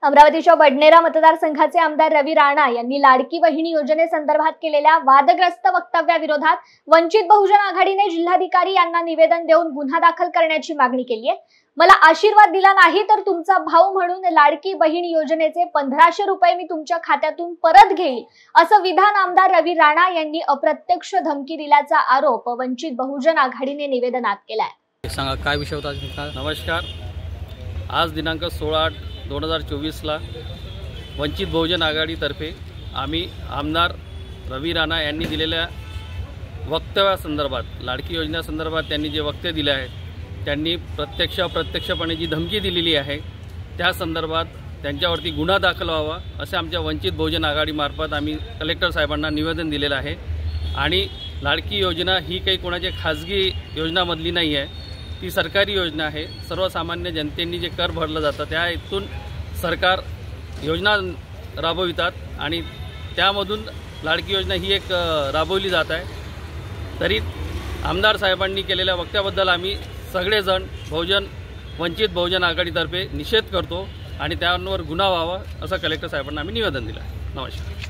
अमरावतीच्या बडनेरा मतदारसंघाचे आमदार रवी राणा यांनी लाडकी बहिणी योजनेसंदर्भात केलेल्या वादग्रस्त वक्तव्याविरोधात वंचित बहुजन आघाडीने जिल्हाधिकारी यांना निवेदन देऊन गुन्हा दाखल करण्याची मागणी केली आहे। मला आशीर्वाद दिला नाही तर तुमचा भाऊ म्हणून लाडकी बहीण योजनेचे 1500 रुपये मी तुमच्या खात्यातून परत घेईल, असं विधान आमदार रवी राणा यांनी अप्रत्यक्ष धमकी दिल्याचा आरोप वंचित बहुजन आघाडीने निवेदनात केलाय। सांगा काय विषय होता? नमस्कार। आज दिनांक 16/8/2024 ला वंचित बहुजन आघाडीतर्फे आम्ही आमदार रवी राणा यांनी दिलेल्या वक्तव्यासंदर्भात लाडकी योजनेसंदर्भात त्यांनी जे वक्तव्य दिले आहे, त्यांनी अप्रत्यक्षपणे जी धमकी दिलेली आहे त्या संदर्भात त्यांच्यावरती गुन्हा दाखल व्हावा असे आमच्या वंचित बहुजन आघाडीमार्फत आम्ही कलेक्टर साहेबांना निवेदन दिलेलं आहे। आणि लाडकी योजना ही काही कोणाच्या खाजगी योजनामधली नाही आहे, ती सरकारी योजना आहे। सर्वसामान्य जनतेने जे कर भरलं जातं त्या इथून सरकार योजना राबवितात आणि त्यामधून लाडकी योजना ही एक राबवली जात आहे। तरी आमदार साहेबांनी केलेल्या वक्तव्याबद्दल आम्ही सगळेजण वंचित बहुजन आघाडीतर्फे निषेध करतो आणि त्यावर गुन्हा व्हावा असं कलेक्टर साहेबांना आम्ही निवेदन दिलं आहे। नमस्कार।